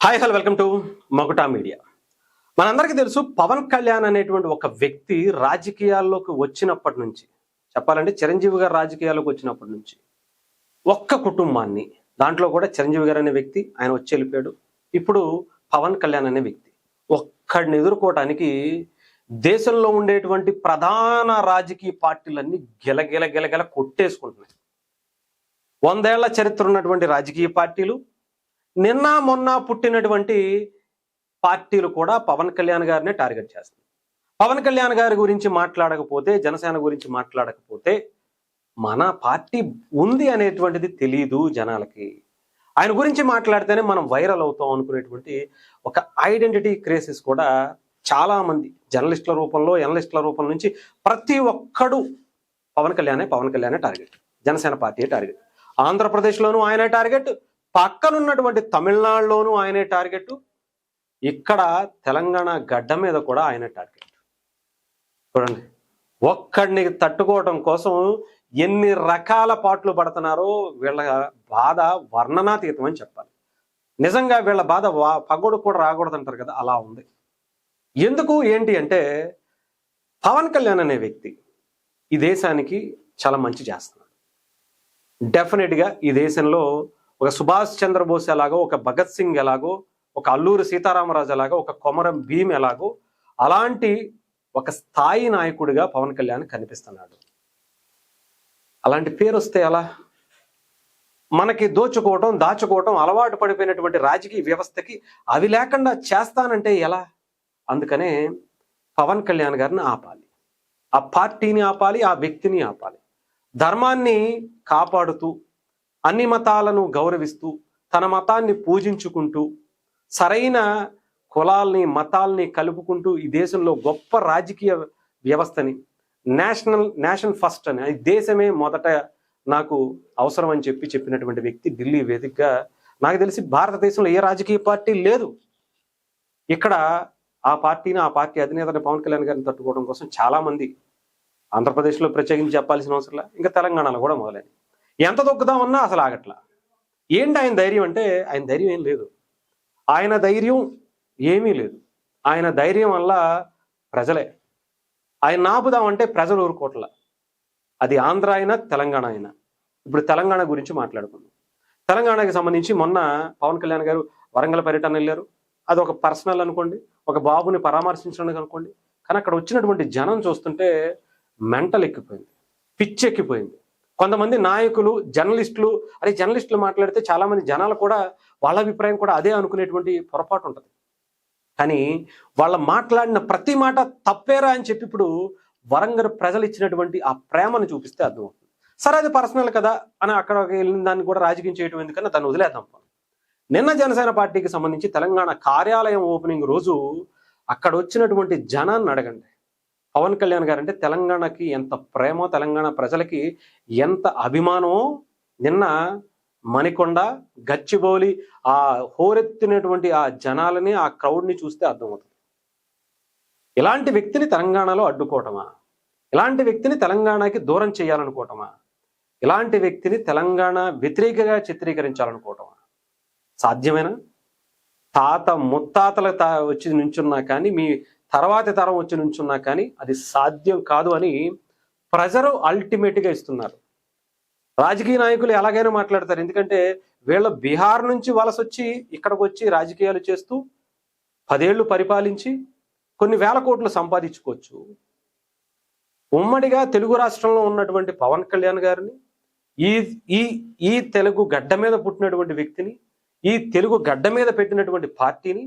Hi hello welcome to Maguta media. మనందరికీ తెలుసు, పవన్ కళ్యాణ్ అనేటువంటి ఒక వ్యక్తి రాజకీయాల్లోకి వచ్చినప్పటి నుంచి, చెప్పాలంటే చిరంజీవి గారు రాజకీయాల్లోకి వచ్చినప్పటి నుంచి ఒక్క కుటుంబాన్ని, దాంట్లో కూడా చిరంజీవి గారు అనే వ్యక్తి ఆయన వచ్చి వెళ్ళిపోయాడు. ఇప్పుడు పవన్ కళ్యాణ్ అనే వ్యక్తి ఒక్కడిని ఎదుర్కోవటానికి దేశంలో ఉండేటువంటి ప్రధాన రాజకీయ పార్టీలన్నీ గిలగిల గిలగిల కొట్టేసుకుంటున్నాయి. 100 ఏళ్ల చరిత్ర ఉన్నటువంటి రాజకీయ పార్టీలు, నిన్న మొన్న పుట్టినటువంటి పార్టీలు కూడా పవన్ కళ్యాణ్ గారినే టార్గెట్ చేస్తుంది. పవన్ కళ్యాణ్ గారి గురించి మాట్లాడకపోతే, జనసేన గురించి మాట్లాడకపోతే మన పార్టీ ఉంది అనేటువంటిది తెలియదు జనాలకి. ఆయన గురించి మాట్లాడితేనే మనం వైరల్ అవుతాం అనుకునేటువంటి ఒక ఐడెంటిటీ క్రైసిస్ కూడా చాలా మంది జర్నలిస్టుల రూపంలో, ఎనలిస్టుల రూపం నుంచి ప్రతి ఒక్కడు పవన్ కళ్యాణే టార్గెట్. Janasena party target. ఆంధ్రప్రదేశ్లోనూ ఆయనే టార్గెట్, పక్కనున్నటువంటి తమిళనాడులోనూ ఆయనే టార్గెట్, ఇక్కడ తెలంగాణ గడ్డ మీద కూడా ఆయనే టార్గెట్. చూడండి, ఒక్కడిని తట్టుకోవటం కోసం ఎన్ని రకాల పాటలు పడుతున్నారో. వీళ్ళ బాధ వర్ణనాతీతం అని చెప్పాలి. నిజంగా వీళ్ళ బాధ పగోడు కూడా రాకూడదు అంటారు కదా, అలా ఉంది. ఎందుకు ఏంటి అంటే, పవన్ కళ్యాణ్ అనే వ్యక్తి ఈ దేశానికి చాలా మంచి చేస్తున్నాడు. డెఫినెట్గా ఈ దేశంలో ఒక సుభాష్ చంద్రబోస్ ఎలాగో, ఒక భగత్ సింగ్ ఎలాగో, ఒక అల్లూరి సీతారామరాజు ఎలాగో, ఒక కొమరం భీమ్ ఎలాగో, అలాంటి ఒక స్థాయి నాయకుడిగా పవన్ కళ్యాణ్ కనిపిస్తున్నాడు. అలాంటి పేరు వస్తే ఎలా? మనకి దోచుకోవటం, దాచుకోవటం అలవాటు పడిపోయినటువంటి రాజకీయ వ్యవస్థకి అవి లేకుండా చేస్తానంటే ఎలా? అందుకనే పవన్ కళ్యాణ్ గారిని ఆపాలి, ఆ పార్టీని ఆపాలి, ఆ వ్యక్తిని ఆపాలి. ధర్మాన్ని కాపాడుతూ, అన్ని మతాలను గౌరవిస్తూ, తన మతాన్ని పూజించుకుంటూ, సరైన కులాల్ని కలుపుకుంటూ ఈ దేశంలో గొప్ప రాజకీయ వ్యవస్థని, నేషన్ ఫస్ట్ అని, ఈ దేశమే మొదట నాకు అవసరం అని చెప్పినటువంటి వ్యక్తి ఢిల్లీ వేదికగా, నాకు తెలిసి భారతదేశంలో ఏ రాజకీయ పార్టీ లేదు. ఇక్కడ ఆ పార్టీ అధినేతని పవన్ కళ్యాణ్ గారిని తట్టుకోవడం కోసం చాలా మంది, ఆంధ్రప్రదేశ్లో ప్రత్యేకించి చెప్పాల్సిన అవసరంలా, ఇంకా తెలంగాణలో కూడా మొదలైంది. ఎంత దొక్కుదామన్నా అసలు ఆగట్లా. ఏంటి ఆయన ధైర్యం అంటే, ఆయన ధైర్యం ఏం లేదు. ఆయన ధైర్యం ఏమీ లేదు. ఆయన ధైర్యం వల్ల ప్రజలే. ఆయన ఆపుదామంటే ప్రజలు ఊరుకోట్ల. అది ఆంధ్ర అయినా తెలంగాణ అయినా. ఇప్పుడు తెలంగాణ గురించి మాట్లాడుకుందాం. తెలంగాణకి సంబంధించి మొన్న పవన్ కళ్యాణ్ గారు వరంగల్ పర్యటన వెళ్ళారు. అది ఒక పర్సనల్ అనుకోండి, ఒక బాబుని పరామర్శించడానికి అనుకోండి. కానీ అక్కడ వచ్చినటువంటి జనం చూస్తుంటే మెంటల్ ఎక్కిపోయింది, పిచ్చెక్కిపోయింది. కొంతమంది నాయకులు, జర్నలిస్టులు మాట్లాడితే చాలా మంది జనాలు కూడా వాళ్ళ అభిప్రాయం కూడా అదే అనుకునేటువంటి పొరపాటు ఉంటుంది. కానీ వాళ్ళ మాట్లాడిన ప్రతి మాట తప్పేరా అని చెప్పి ఇప్పుడు వరంగల్ ప్రజలు ఇచ్చినటువంటి ఆ ప్రేమను చూపిస్తే అర్థమవుతుంది. సరే, అది పర్సనల్ కదా అని అక్కడ వెళ్ళిన దాన్ని కూడా రాజకీయం చేయడం ఎందుకన్నా దాన్ని వదిలేద్దాం. నిన్న జనసేన పార్టీకి సంబంధించి తెలంగాణ కార్యాలయం ఓపెనింగ్ రోజు అక్కడ వచ్చినటువంటి జనాన్ని అడగండి. పవన్ కళ్యాణ్ గారు అంటే తెలంగాణకి ఎంత ప్రేమో, తెలంగాణ ప్రజలకి ఎంత అభిమానమో నిన్న మణికొండ, గచ్చిబౌలి ఆ హోరెత్తినటువంటి ఆ జనాలని, ఆ క్రౌడ్ని చూస్తే అర్థమవుతుంది. ఇలాంటి వ్యక్తిని తెలంగాణలో అడ్డుకోవటమా? ఇలాంటి వ్యక్తిని తెలంగాణకి దూరం చేయాలనుకోవటమా? ఇలాంటి వ్యక్తిని తెలంగాణ వ్యతిరేకగా చిత్రీకరించాలనుకోవటమా? సాధ్యమేనా? తాత ముత్తాతల వచ్చి నుంచున్నా కానీ, మీ తర్వాతి తరం వచ్చి నుంచున్నా కానీ అది సాధ్యం కాదు అని ప్రజలు అల్టిమేట్గా ఇస్తున్నారు. రాజకీయ నాయకులు ఎలాగైనా మాట్లాడతారు. ఎందుకంటే వీళ్ళ బీహార్ నుంచి వలస వచ్చి ఇక్కడికి వచ్చి రాజకీయాలు చేస్తూ 10 ఏళ్ళు పరిపాలించి కొన్ని వేల కోట్లు సంపాదించుకోవచ్చు. ఉమ్మడిగా తెలుగు రాష్ట్రంలో ఉన్నటువంటి పవన్ కళ్యాణ్ గారిని, ఈ తెలుగు గడ్డ మీద పుట్టినటువంటి వ్యక్తిని, ఈ తెలుగు గడ్డ మీద పెట్టినటువంటి పార్టీని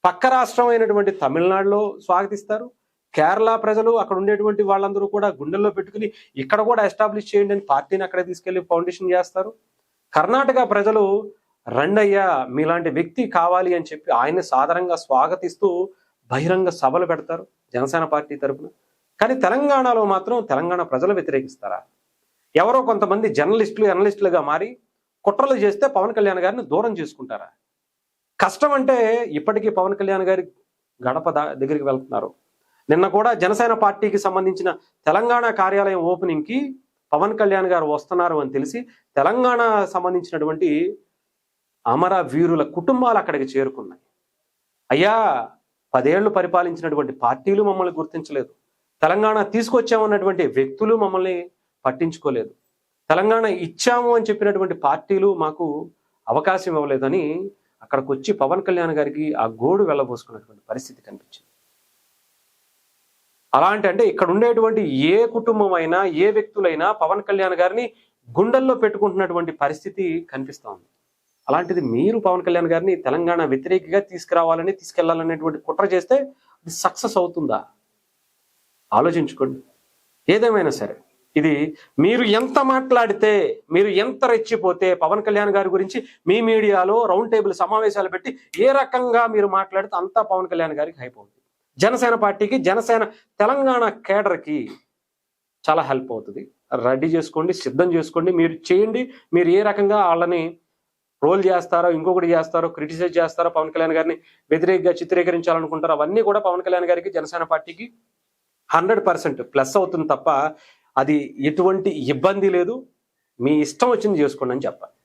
పక్క రాష్ట్రం అయినటువంటి తమిళనాడులో స్వాగతిస్తారు. కేరళ ప్రజలు, అక్కడ ఉండేటువంటి వాళ్ళందరూ కూడా గుండెల్లో పెట్టుకుని ఇక్కడ కూడా ఎస్టాబ్లిష్ చేయండి అని పార్టీని అక్కడ తీసుకెళ్లి ఫౌండేషన్ చేస్తారు. కర్ణాటక ప్రజలు రండయ్యా మీలాంటి వ్యక్తి కావాలి అని చెప్పి ఆయన్ని సాధారణంగా స్వాగతిస్తూ బహిరంగ సభలు పెడతారు జనసేన పార్టీ తరఫున. కానీ తెలంగాణలో మాత్రం తెలంగాణ ప్రజలు వ్యతిరేకిస్తారా? ఎవరో కొంతమంది జర్నలిస్టులుగా మారి కుట్రలు చేస్తే పవన్ కళ్యాణ్ గారిని దూరం చేసుకుంటారా? కష్టం అంటే ఇప్పటికీ పవన్ కళ్యాణ్ గారి గడప దగ్గరికి వెళ్తున్నారు. నిన్న కూడా జనసేన పార్టీకి సంబంధించిన తెలంగాణ కార్యాలయం ఓపెనింగ్కి పవన్ కళ్యాణ్ గారు వస్తున్నారు అని తెలిసి తెలంగాణ సంబంధించినటువంటి అమరవీరుల కుటుంబాలు అక్కడికి చేరుకున్నాయి. అయ్యా, 10 ఏళ్లు పరిపాలించినటువంటి పార్టీలు మమ్మల్ని గుర్తించలేదు. తెలంగాణ తీసుకొచ్చామన్నటువంటి వ్యక్తులు మమ్మల్ని పట్టించుకోలేదు. తెలంగాణ ఇచ్చాము అని చెప్పినటువంటి పార్టీలు మాకు అవకాశం ఇవ్వలేదని అక్కడికి వచ్చి పవన్ కళ్యాణ్ గారికి ఆ గోడు వెళ్ళబోసుకున్నటువంటి పరిస్థితి కనిపించింది. అంటే ఇక్కడ ఉండేటువంటి ఏ కుటుంబం అయినా, ఏ వ్యక్తులైనా పవన్ కళ్యాణ్ గారిని గుండెల్లో పెట్టుకుంటున్నటువంటి పరిస్థితి కనిపిస్తా ఉంది. అలాంటిది మీరు పవన్ కళ్యాణ్ గారిని తెలంగాణ వ్యతిరేకిగా తీసుకెళ్లాలనేటువంటి కుట్ర చేస్తే అది సక్సెస్ అవుతుందా? ఆలోచించుకోండి. ఏదేమైనా సరే, ఇది మీరు ఎంత మాట్లాడితే, మీరు ఎంత రెచ్చిపోతే పవన్ కళ్యాణ్ గారి గురించి మీ మీడియాలో రౌండ్ టేబుల్ సమావేశాలు పెట్టి ఏ రకంగా మీరు మాట్లాడితే అంతా పవన్ కళ్యాణ్ గారికి హైప్ అవుతుంది. జనసేన పార్టీకి, జనసేన తెలంగాణ కేడర్కి చాలా హెల్ప్ అవుతుంది. రెడీ చేసుకోండి, సిద్ధం చేసుకోండి, మీరు చేయండి. మీరు ఏ రకంగా వాళ్ళని రోల్ చేస్తారో, ఇంకొకటి చేస్తారో, క్రిటిసైజ్ చేస్తారో, పవన్ కళ్యాణ్ గారిని వ్యతిరేకంగా చిత్రీకరించాలనుకుంటారో, అవన్నీ కూడా పవన్ కళ్యాణ్ గారికి, జనసేన పార్టీకి 100% ప్లస్ అవుతుంది తప్ప అది ఎటువంటి ఇబ్బంది లేదు. మీ ఇష్టం వచ్చింది చేసుకోండి అని చెప్పాలి.